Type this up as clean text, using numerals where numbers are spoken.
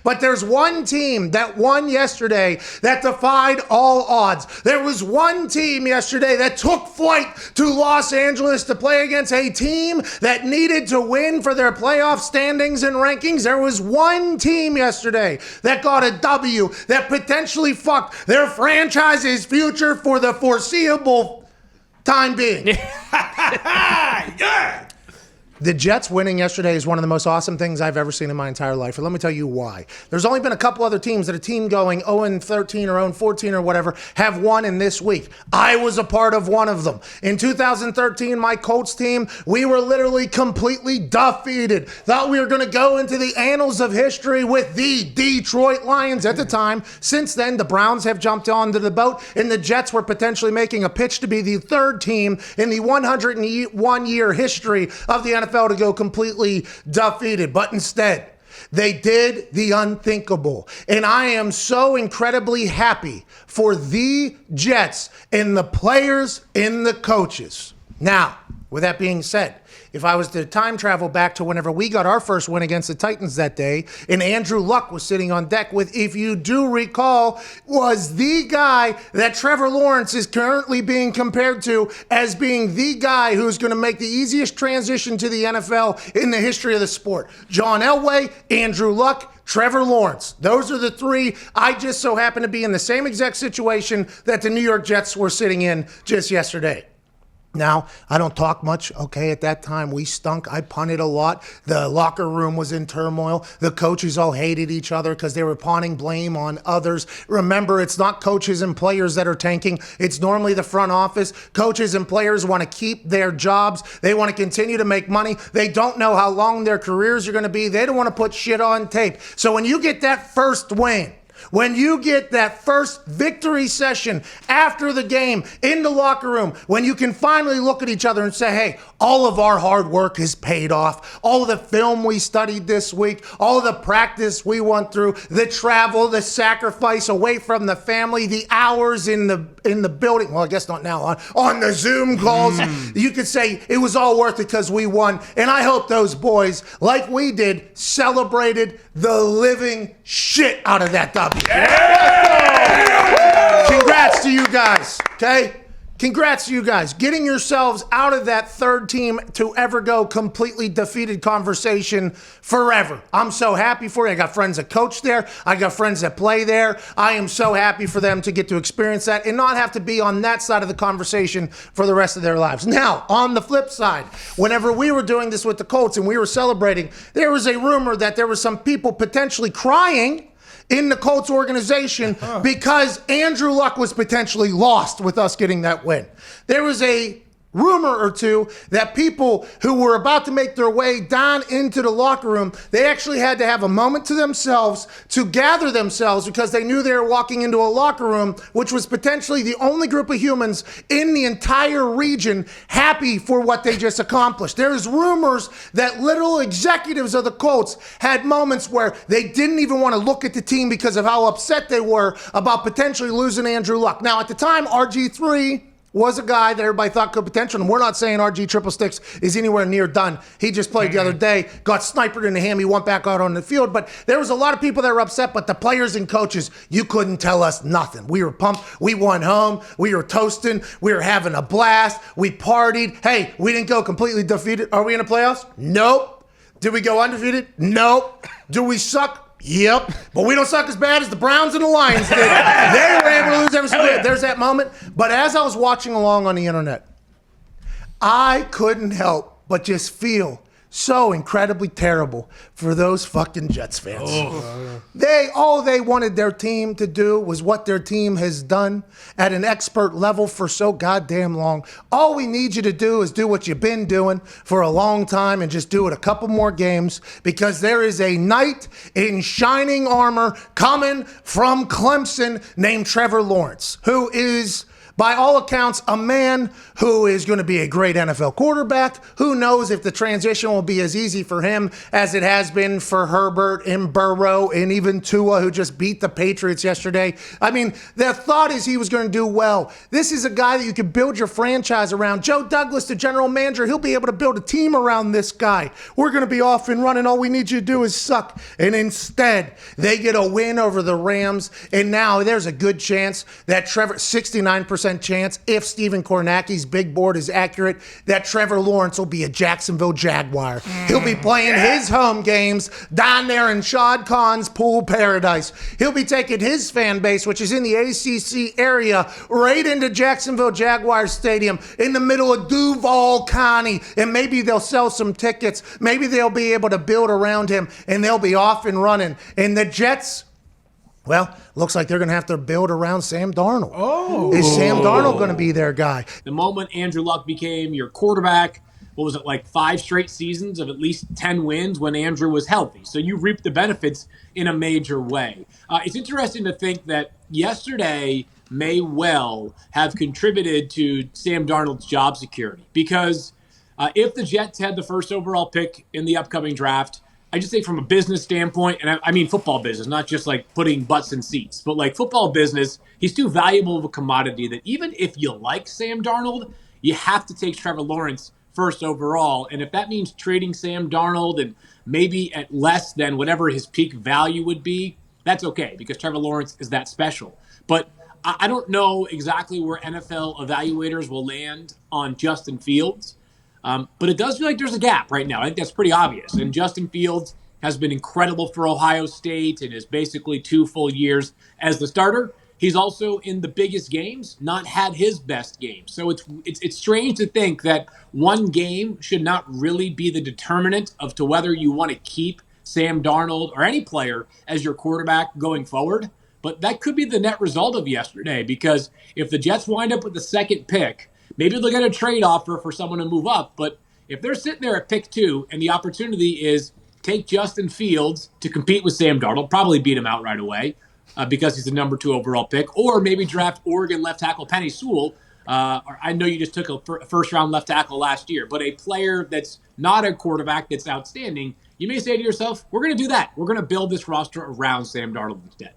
But there's one team that won yesterday that defied all odds. There was one team yesterday that took flight to Los Angeles to play against a team that needed to win for their playoff standings and rankings. There was one team yesterday that got a W that potentially fucked their franchise's future for the foreseeable time being. Yeah. The Jets winning yesterday is one of the most awesome things I've ever seen in my entire life. And let me tell you why. There's only been a couple other teams that a team going 0-13 or 0-14 or whatever have won in this week. I was a part of one of them. In 2013, my Colts team, we were literally completely defeated. Thought we were going to go into the annals of history with the Detroit Lions at the time. Since then, the Browns have jumped onto the boat, and the Jets were potentially making a pitch to be the third team in the 101-year history of the NFL to go completely defeated. But instead, they did the unthinkable. And I am so incredibly happy for the Jets and the players and the coaches. Now, with that being said, if I was to time travel back to whenever we got our first win against the Titans that day, and Andrew Luck was sitting on deck with, if you do recall, was the guy that Trevor Lawrence is currently being compared to as being the guy who's going to make the easiest transition to the NFL in the history of the sport. John Elway, Andrew Luck, Trevor Lawrence. Those are the three. I just so happen to be in the same exact situation that the New York Jets were sitting in just yesterday. Now, I don't talk much. Okay, at that time, we stunk. I punted a lot. The locker room was in turmoil. The coaches all hated each other because they were pawning blame on others. Remember, it's not coaches and players that are tanking. It's normally the front office. Coaches and players want to keep their jobs. They want to continue to make money. They don't know how long their careers are going to be. They don't want to put shit on tape. So when you get that first win, when you get that first victory session after the game in the locker room, when you can finally look at each other and say, hey, all of our hard work has paid off. All of the film we studied this week, all of the practice we went through, the travel, the sacrifice away from the family, the hours in the building. Well, I guess not now, on the Zoom calls. You could say it was all worth it because we won. And I hope those boys, like we did, celebrated the living shit out of that W. Yeah! Congrats to you guys, okay? Congrats to you guys. Getting yourselves out of that third team to ever go completely defeated conversation forever. I'm so happy for you. I got friends that coach there. I got friends that play there. I am so happy for them to get to experience that and not have to be on that side of the conversation for the rest of their lives. Now, on the flip side, whenever we were doing this with the Colts and we were celebrating, there was a rumor that there were some people potentially crying in the Colts organization because Andrew Luck was potentially lost with us getting that win. There was a rumor or two that people who were about to make their way down into the locker room, they actually had to have a moment to themselves to gather themselves because they knew they were walking into a locker room, which was potentially the only group of humans in the entire region happy for what they just accomplished. There's rumors that literal executives of the Colts had moments where they didn't even want to look at the team because of how upset they were about potentially losing Andrew Luck. Now, at the time, RG3 was a guy that everybody thought could potential, and we're not saying RG Triple Sticks is anywhere near done. He just played the other day, got sniped in the ham, he went back out on the field, but there was a lot of people that were upset, but the players and coaches, you couldn't tell us nothing. We were pumped, we won home, we were toasting, we were having a blast, we partied. Hey, we didn't go completely defeated. Are we in the playoffs? Nope. Did we go undefeated? Nope. Do we suck? Yep, but we don't suck as bad as the Browns and the Lions did. They were able to lose every single day. There's that moment. But as I was watching along on the internet, I couldn't help but just feel so incredibly terrible for those fucking Jets fans. All they wanted their team to do was what their team has done at an expert level for so goddamn long. All we need you to do is do what you've been doing for a long time and just do it a couple more games, because there is a knight in shining armor coming from Clemson named Trevor Lawrence, who is by all accounts, a man who is going to be a great NFL quarterback. Who knows if the transition will be as easy for him as it has been for Herbert and Burrow and even Tua, who just beat the Patriots yesterday. I mean, the thought is he was going to do well. This is a guy that you can build your franchise around. Joe Douglas, the general manager, he'll be able to build a team around this guy. We're going to be off and running. All we need you to do is suck. And instead, they get a win over the Rams. And now there's a good chance that Trevor, 69% chance, if Stephen Kornacki's big board is accurate, that Trevor Lawrence will be a Jacksonville Jaguar. He'll be playing his home games down there in Shad Khan's pool paradise. He'll be taking his fan base, which is in the ACC area, right into Jacksonville Jaguars Stadium in the middle of Duval County. And maybe they'll sell some tickets. Maybe they'll be able to build around him, and they'll be off and running. And the Jets, well, looks like they're going to have to build around Sam Darnold. Oh. Is Sam Darnold going to be their guy? The moment Andrew Luck became your quarterback, what was it, like 5 straight seasons of at least 10 wins when Andrew was healthy. So you reaped the benefits in a major way. It's interesting to think that yesterday may well have contributed to Sam Darnold's job security, because if the Jets had the first overall pick in the upcoming draft, I just think from a business standpoint, and I mean football business, not just like putting butts in seats, but like football business, he's too valuable of a commodity that even if you like Sam Darnold, you have to take Trevor Lawrence first overall. And if that means trading Sam Darnold and maybe at less than whatever his peak value would be, that's okay, because Trevor Lawrence is that special. But I don't know exactly where NFL evaluators will land on Justin Fields. But it does feel like there's a gap right now. I think that's pretty obvious. And Justin Fields has been incredible for Ohio State and is basically 2 full years as the starter. He's also in the biggest games not had his best game. So it's strange to think that one game should not really be the determinant of to whether you want to keep Sam Darnold or any player as your quarterback going forward. But that could be the net result of yesterday, because if the Jets wind up with the second pick, maybe they'll get a trade offer for someone to move up. But if they're sitting there at pick 2 and the opportunity is take Justin Fields to compete with Sam Darnold, probably beat him out right away because he's the number 2 overall pick, or maybe draft Oregon left tackle Penei Sewell. I know you just took a first-round left tackle last year, but a player that's not a quarterback that's outstanding, you may say to yourself, we're going to do that. We're going to build this roster around Sam Darnold instead.